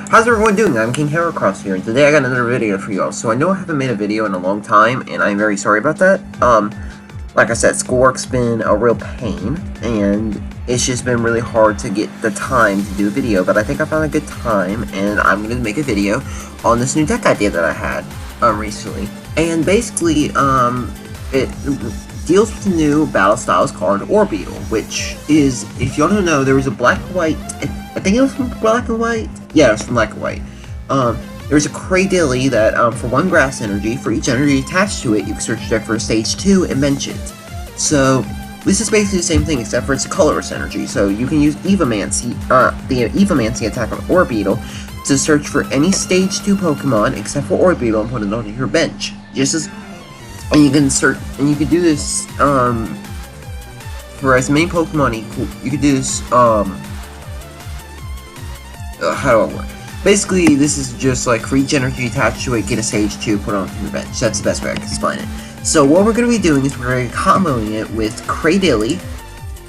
How's everyone doing? I'm King Heracross here, and today I got another video for y'all. So I know I haven't made a video in a long time, and I'm very sorry about that. Like I said, schoolwork's been a real pain, and it's just been really hard to get the time to do a video, but I think I found a good time, and I'm going to make a video on this new deck idea that I had, recently. And basically, it deals with the new battle styles called Orbeetle, which is, if y'all don't know, there was a black-and-white, I think it was from Black and White? Yeah, it was from Black and White. There's a Cradily that, for 1 grass energy, for each energy attached to it, you can search your deck for a stage 2 and bench it. So, this is basically the same thing, except for it's a colorless energy. So, you can use Evomancy, the Evomancy attack on Orbeetle to search for any stage 2 Pokemon except for Orbeetle and put it onto your bench. And you can search, and you can do this, for as many Pokemon you can do this, how do I work? Basically, this is just like for each energy attached to it, get a stage 2, put it onto your bench. That's the best way I can explain it. So what we're going to be doing is we're going to be comboing it with Cradily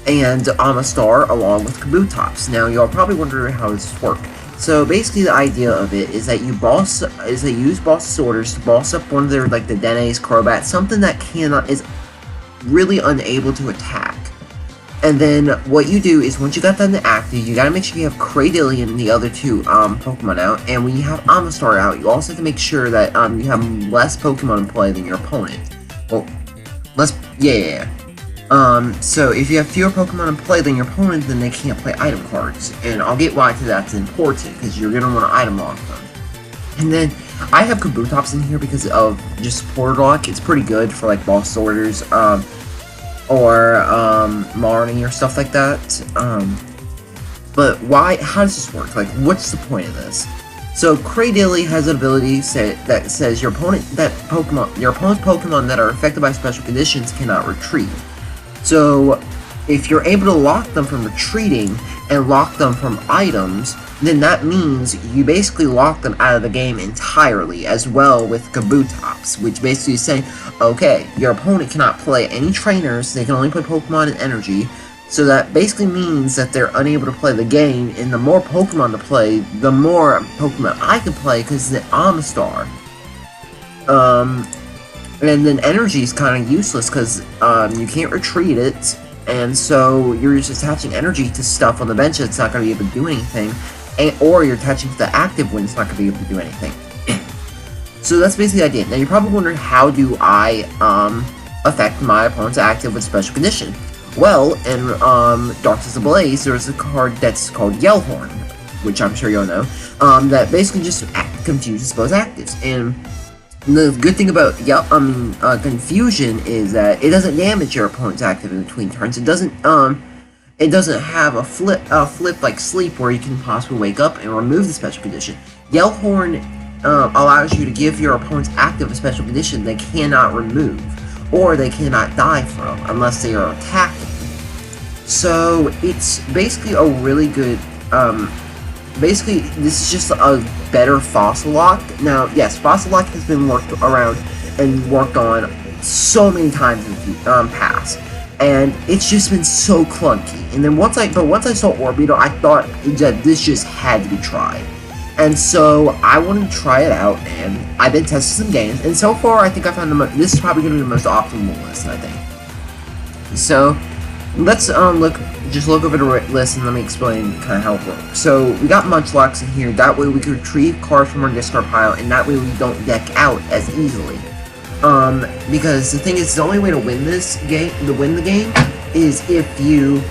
and Omastar along with Kabutops. Now, y'all probably wondering how this works. So basically, the idea of it is that you use boss orders to boss up one of their, like, the Denes, Crobats, something that is really unable to attack. And then what you do is once you got them active, you gotta make sure you have Cradily and the other 2 Pokemon out. And when you have Omastar out, you also have to make sure that you have less Pokemon in play than your opponent. Well, so if you have fewer Pokemon in play than your opponent, then they can't play item cards. And I'll get why that's important, because you're gonna want to item lock them. And then I have Kabutops in here because of just support lock. It's pretty good for like boss orders, or Marnie or stuff like that. But why? How does this work? Like, what's the point of this? So Cradily has an ability that says your opponent's Pokemon that are affected by special conditions cannot retreat. So if you're able to lock them from retreating and lock them from items, then that means you basically lock them out of the game entirely, as well with Kabutops, which basically is saying, okay, your opponent cannot play any trainers, they can only play Pokemon and energy, so that basically means that they're unable to play the game, and the more Pokemon to play, the more Pokemon I can play, because the Omastar. And then energy is kind of useless, because you can't retreat it, and so you're just attaching energy to stuff on the bench that's not going to be able to do anything, or you're attaching to the active when it's not going to be able to do anything. So that's basically the idea. Now you're probably wondering, how do I affect my opponent's active with special condition? Well, in Darkness Ablaze, there's a card that's called Yell Horn, which I'm sure you'll know, that basically just confuses both actives. And the good thing about Confusion is that it doesn't damage your opponent's active in between turns. It doesn't have a flip like Sleep, where you can possibly wake up and remove the special condition. Yell Horn allows you to give your opponent's active a special condition they cannot remove, or they cannot die from, unless they are attacking. So it's basically a really good, basically this is just a better Fossil Lock. Now, yes, Fossil Lock has been worked around and worked on so many times in the past, and it's just been so clunky. And then once I saw Orbeetle, I thought that this just had to be tried. And so I wanted to try it out, and I've been testing some games, and so far I think I found this is probably going to be the most optimal list, I think. So let's look over the list and let me explain kind of how it works. So we got Munchlax in here. That way we can retrieve cards from our discard pile, and that way we don't deck out as easily. Because the thing is, the only way to win this game, is if you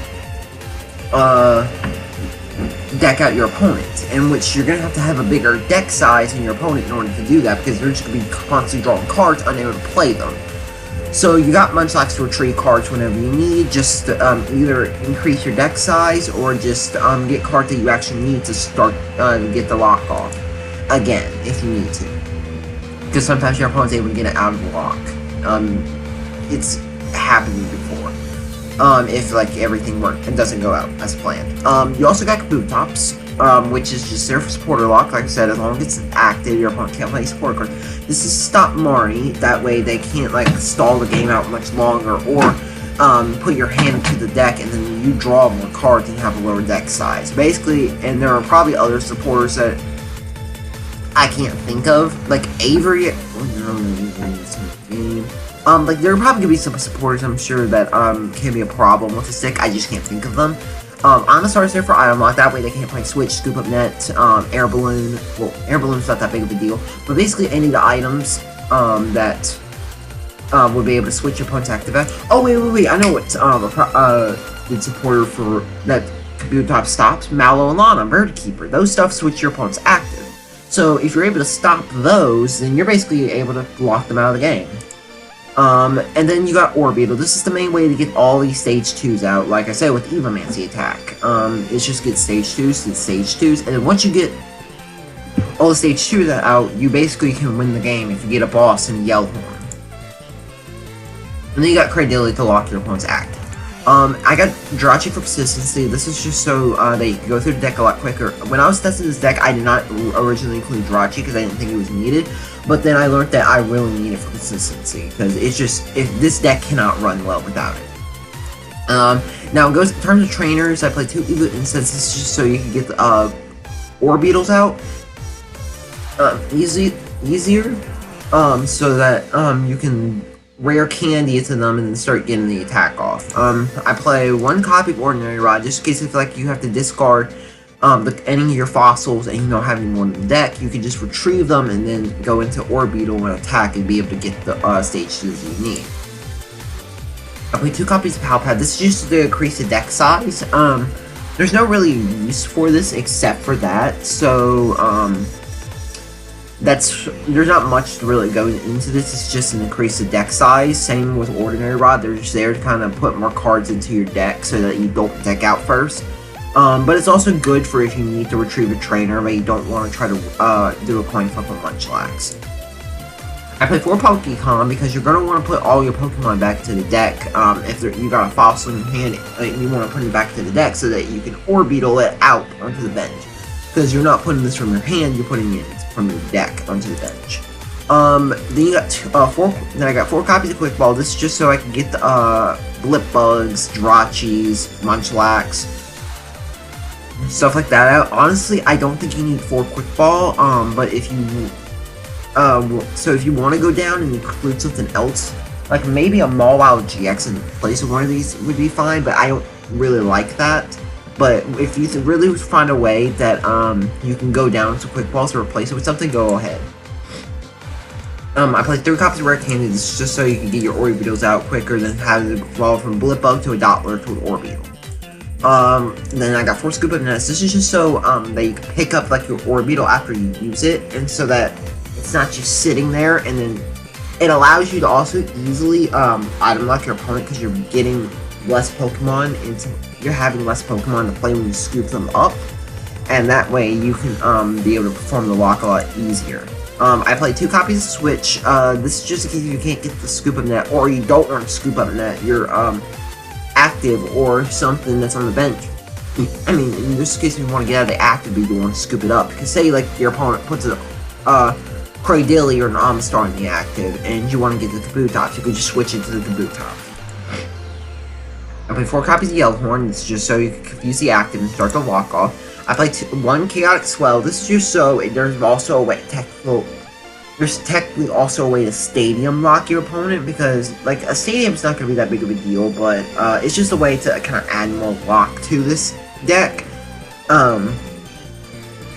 deck out your opponent, in which you're going to have a bigger deck size than your opponent in order to do that, because they're just going to be constantly drawing cards, unable to play them. So you got Munchlax to retrieve cards whenever you need, just to, either increase your deck size, or just get cards that you actually need to start get the lock off again, if you need to. Because sometimes your opponent's able to get it out of the lock. It's happened before. If like everything worked and doesn't go out as planned. You also got Kabutops, which is just there for supporter lock. Like I said, as long as it's active, your opponent can't play support card. This is stop Marnie. That way they can't like stall the game out much longer, or put your hand into the deck and then you draw more cards and have a lower deck size. Basically, and there are probably other supporters that I can't think of. Like Avery, like there are probably gonna be some supporters I'm sure that can be a problem with the stick. I just can't think of them. Omastar is there for item lock. That way they can't play Switch, Scoop Up Net, Air Balloon. Well, Air Balloon's not that big of a deal, but basically any of the items that would be able to switch your opponent's active at. Oh wait! I know what good supporter for that Kabutops stops. Mallow and Lana, Bird Keeper. Those stuff switch your opponent's active. So if you're able to stop those, then you're basically able to lock them out of the game. And then you got Orbeetle. This is the main way to get all these stage 2s out. Like I said, with Evomancy attack. It's just get stage 2s to stage 2s, and then once you get all the stage 2s out, you basically can win the game if you get a boss in Yell Horn. And then you got Cradily to lock your opponent's active. I got Jirachi for consistency. This is just so that you can go through the deck a lot quicker. When I was testing this deck, I did not originally include Jirachi because I didn't think it was needed. But then I learned that I really need it for consistency because it's just, if this deck cannot run well without it. Now in terms of trainers, I play 2 Evolution Incenses just so you can get the Orbeetles out easier, so that you can Rare Candy into them and then start getting the attack off. I play 1 copy of Ordinary Rod just in case if like you have to discard any of your fossils and you don't have any more in the deck, you can just retrieve them and then go into Orbeetle and attack and be able to get the stage 2s you need. I play 2 copies of Pal Pad. This is just to increase the deck size. There's no really use for this except for that, so there's not much to really go into this. It's just an increase the deck size. Same with Ordinary Rod. They're just there to kind of put more cards into your deck so that you don't deck out first. But it's also good for if you need to retrieve a trainer but you don't want to try to do a coin flip on Munchlax. I play 4 Pokémon because you're going to want to put all your Pokemon back to the deck. If you got a fossil in your hand, you want to put it back to the deck so that you can Orbeetle it out onto the bench. Because you're not putting this from your hand, you're putting it from your deck onto the bench. Then you got then I got 4 copies of Quick Ball. This is just so I can get the Blipbugs, Jirachis, Munchlax, stuff like that out. Honestly, I don't think you need 4 Quick Ball. But if you so if you want to go down and include something else, like maybe a Mawile GX in place of one of these would be fine. But I don't really like that. But if you really find a way that you can go down to Quick Balls to replace it with something, go ahead. I play 3 copies of Rare Candy. This is just so you can get your Orbeetles out quicker than having to evolve from Blipbug to a Doppler to an Orbeetle. Then I got 4 Scoop Up Nets. This is just so that you can pick up like your Orbeetle after you use it, and so that it's not just sitting there. And then it allows you to also easily item lock your opponent because you're getting less Pokemon you're having less Pokemon to play when you scoop them up, and that way you can be able to perform the lock a lot easier. I play 2 copies of Switch. This is just in case you can't get the Scoop Up Net, or you don't want to Scoop Up Net, you're active or something that's on the bench. I mean, in this case, if you want to get out of the active, but you want to scoop it up. Because say like your opponent puts a Cradily or an Omastar in the active, and you want to get the Kabutops, you can just switch it to the Kabutops. I play 4 copies of Yell Horn. This is just so you can confuse the active and start the lock off. I play 1 Chaotic Swell. This is just so there's also a way there's technically also a way to stadium lock your opponent, because like a stadium's not going to be that big of a deal, but it's just a way to kind of add more lock to this deck and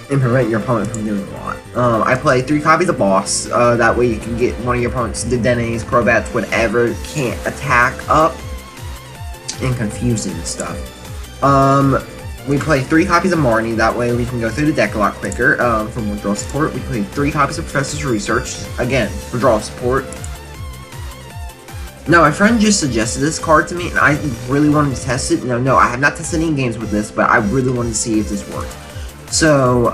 prevent your opponent from doing a lot. I play 3 copies of Boss. That way you can get one of your opponent's Dedenes, Crobats, whatever can't attack up and confuse it and stuff. We play 3 copies of Marnie. That way we can go through the deck a lot quicker. From Withdrawal Support, we play 3 copies of Professor's Research. Again, Withdrawal Support. Now, my friend just suggested this card to me, and I really wanted to test it. No, I have not tested any games with this, but I really wanted to see if this worked. So,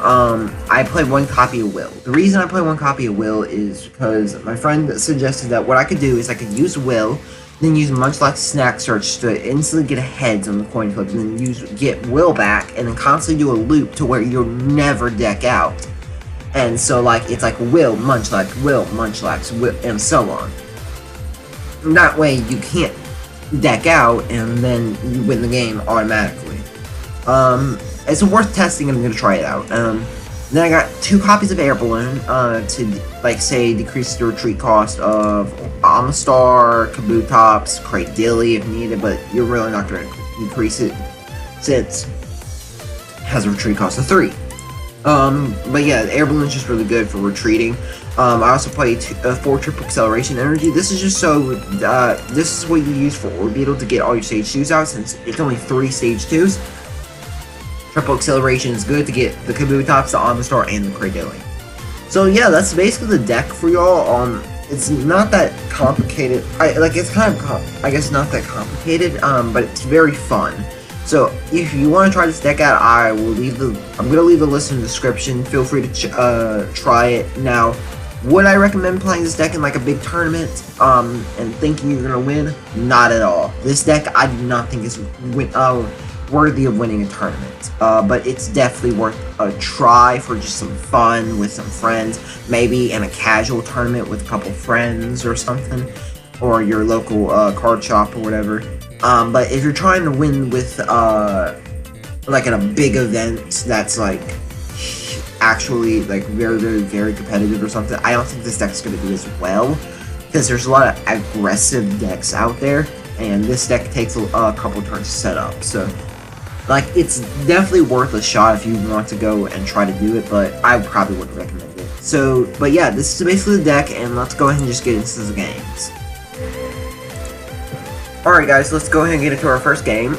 I play 1 copy of Will. The reason I play 1 copy of Will is because my friend suggested that what I could do is I could use Will, then use Munchlax Snack Search to instantly get a heads on the coin flips, and then get Will back, and then constantly do a loop to where you'll never deck out. And so, like, it's like Will, Munchlax, Will, and so on. And that way, you can't deck out, and then you win the game automatically. It's worth testing, and I'm going to try it out. Then I got 2 copies of Air Balloon to, like, say, decrease the retreat cost of Omastar, Kabutops, Cradily if needed, but you're really not going to decrease it since it has a retreat cost of 3. But yeah, Air Balloon is just really good for retreating. I also play 4 triple acceleration energy. This is just so, this is what you use for Orbeetle to get all your stage 2s out, since it's only 3 stage 2s. Triple acceleration is good to get the Kabutops, the Omastar, and the Cradily. So yeah, that's basically the deck for y'all. It's not that complicated. It's kind of, I guess, not that complicated, but it's very fun. So if you want to try this deck out, I'm gonna leave the list in the description. Feel free to try it. Now, would I recommend playing this deck in like a big tournament, and thinking you're gonna win? Not at all. This deck I do not think is worthy of winning a tournament, but it's definitely worth a try for just some fun with some friends, maybe in a casual tournament with a couple friends or something, or your local card shop or whatever. But if you're trying to win with like in a big event that's like actually like very, very, very competitive or something, I don't think this deck's going to do as well, because there's a lot of aggressive decks out there, and this deck takes a couple turns to set up. So like, it's definitely worth a shot if you want to go and try to do it, but I probably wouldn't recommend it. So, but yeah, this is basically the deck, and let's go ahead and just get into the games. Alright guys, let's go ahead and get into our first game,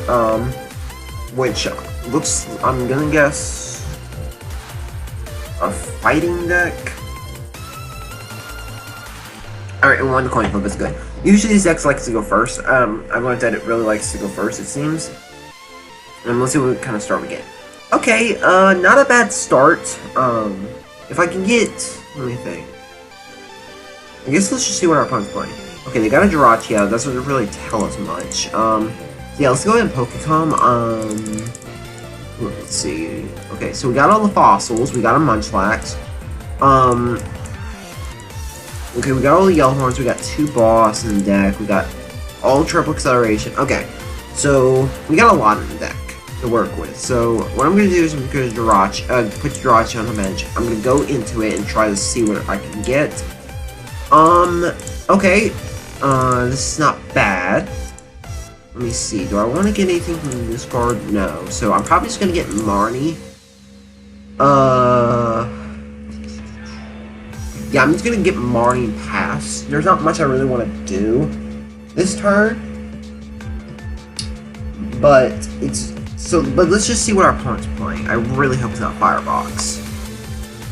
which looks, I'm gonna guess, a fighting deck? Alright, and 1 coin flip is good. Usually these decks likes to go first. I've learned that it really likes to go first, it seems. And let's see what kind of start we get. Okay, not a bad start. If I can get, let me think. I guess let's just see what our opponent's playing. Okay, they got a Jirachi out. That doesn't really tell us much. Yeah, let's go ahead and Pokecom. Let's see. Okay, so we got all the fossils. We got a Munchlax. Okay, we got all the Yell Horns. We got 2 boss in the deck. We got all triple acceleration. Okay, so we got a lot in the deck to work with. So what I'm going to do is I'm going to put Jirachi on the bench. I'm going to go into it and try to see what I can get. Okay, this is not bad. Let me see, do I want to get anything from this card? No, so I'm probably just going to get Marnie. Yeah, I'm just going to get Marnie and pass. There's not much I really want to do this turn. But but let's just see what our opponent's playing. I really hope it's not Firebox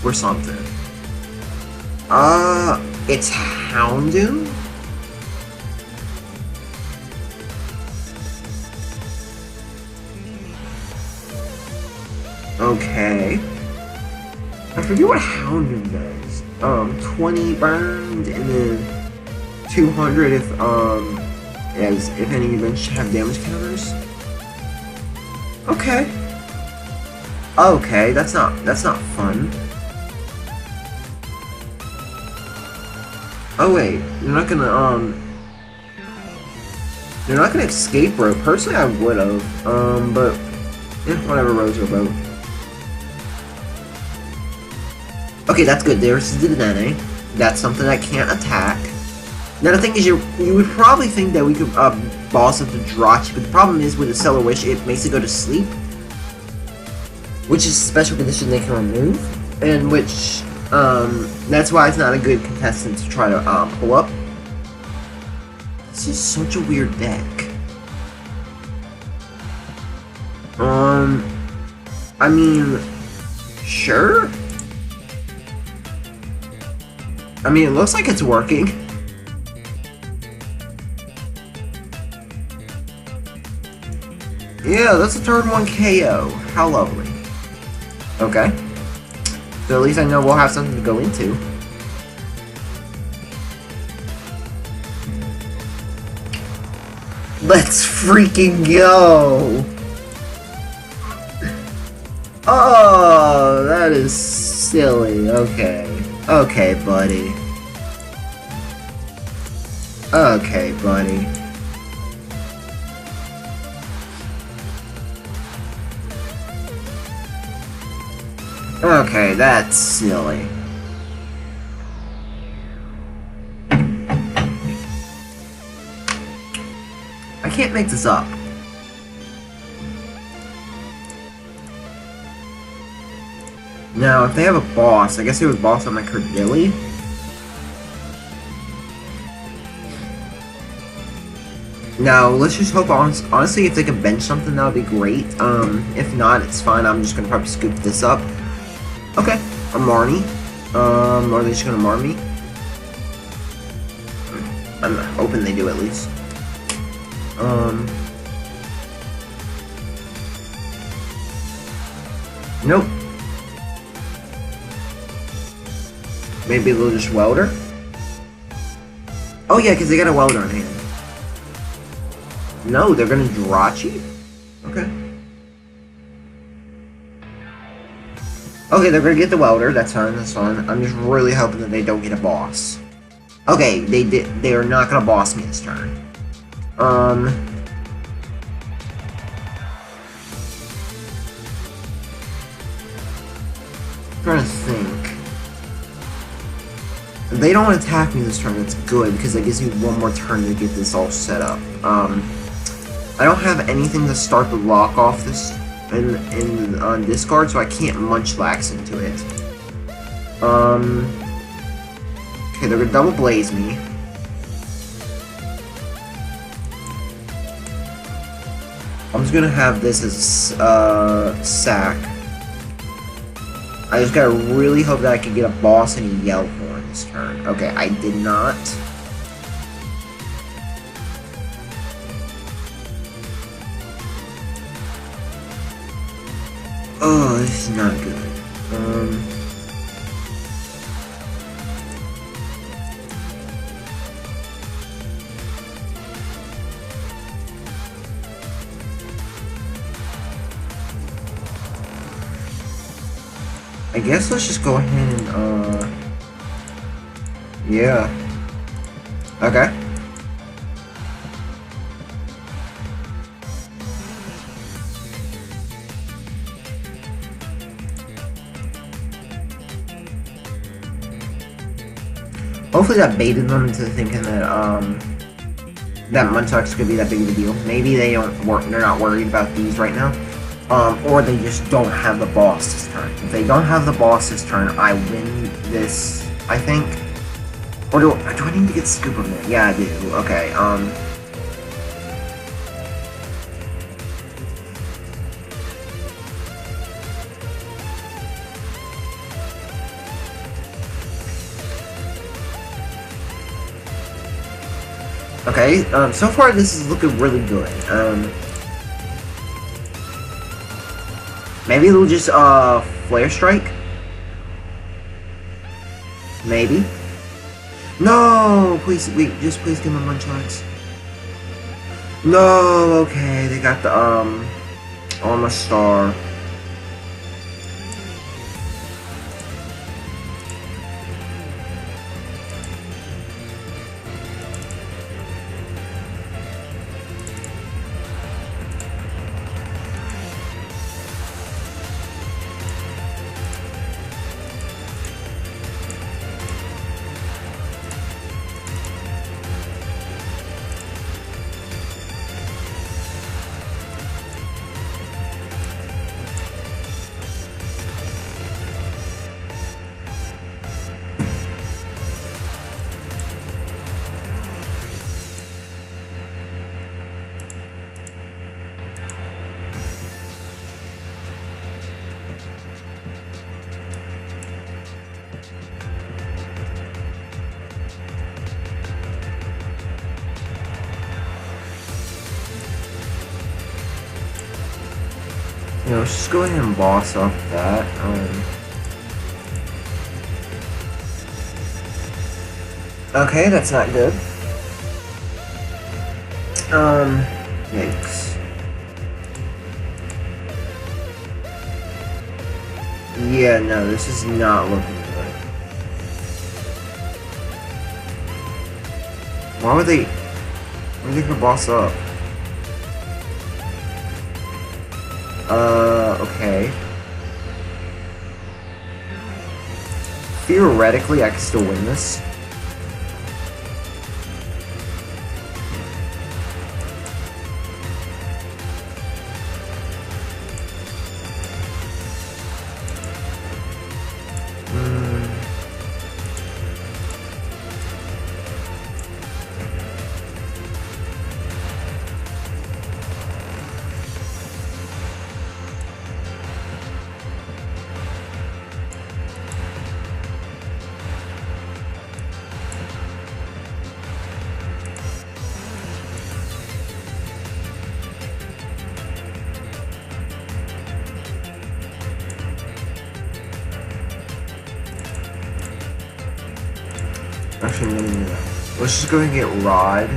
or something. It's Houndoom? Okay. I forget what Houndoom does. 20 burned and then 200 if any events have damage counters. Okay. Okay, that's not fun. Oh wait, you're not gonna escape rope. Personally, I would've, but yeah, whatever, rows your boat. Okay, that's good. There's the Nene. That's something that can't attack. Now the thing is, you would probably think that we could boss up the Jirachi, but the problem is with the Stellar Wish, it makes it go to sleep, which is a special condition they can remove, and which that's why it's not a good contestant to try to pull up. This is such a weird deck. I mean, sure. I mean, it looks like it's working. Yeah, that's a turn 1 KO. How lovely. Okay. So at least I know we'll have something to go into. Let's freaking go! Oh, that is silly. Okay. Okay, buddy. Okay, buddy. Okay, that's silly. I can't make this up. Now, if they have a boss, I guess they would boss on my Cradily. Now, let's just hope, honestly, if they can bench something, that would be great. If not, it's fine. I'm just gonna probably scoop this up. Okay, a Marnie. Are they just gonna Marn me? I'm hoping they do at least. Nope. Maybe they'll just welder? Oh yeah, because they got a welder in hand. No, they're gonna Jirachi? Okay. Okay, they're gonna get the welder, that's fine, that's fine. I'm just really hoping that they don't get a boss. Okay, they are not gonna boss me this turn. I'm trying to think. If they don't attack me this turn, that's good, because that gives me one more turn to get this all set up. I don't have anything to start the lock off this on discard, so I can't Munchlax into it. Okay, they're gonna double blaze me. I'm just gonna have this as sack. I just gotta really hope that I can get a boss and a Yell Horn this turn. Okay, I did not. Oh, this is not good. I guess let's just go ahead and, yeah. Okay. Hopefully that baited them into thinking that, that Munchlax could be that big of a deal. Maybe they're not worried about these right now. Or they just don't have the boss this turn. If they don't have the boss this turn, I win this, I think. Or do I need to get Scoop Up Net? Yeah, I do. Okay, Okay, so far this is looking really good. Maybe they'll just, Flare Strike? Maybe. No! Please, wait, just please give me Munchlax. No, okay, they got the, Omastar. You know, let's just go ahead and boss off that. Okay, that's not good. Yikes. Yeah, no, this is not looking good. Why would they gonna boss up? Okay. theoretically, I could still win this. Actually, no. Let's just go and get Rod.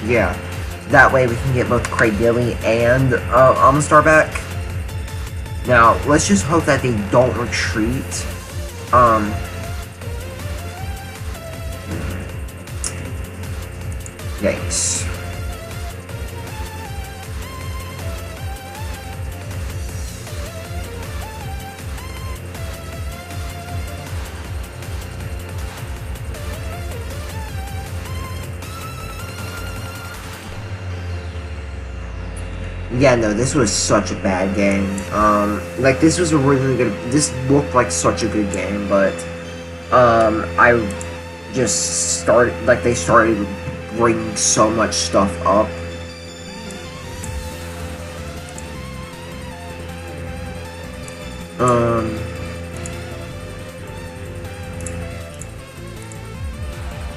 Yeah. That way we can get both Cradily and Omastar back. Now, let's just hope that they don't retreat. Yikes. Yeah, no, this was such a bad game. Like, this was a really good, this looked like such a good game, but, I just started, like, they started bringing so much stuff up.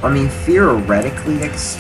I mean, theoretically, I could still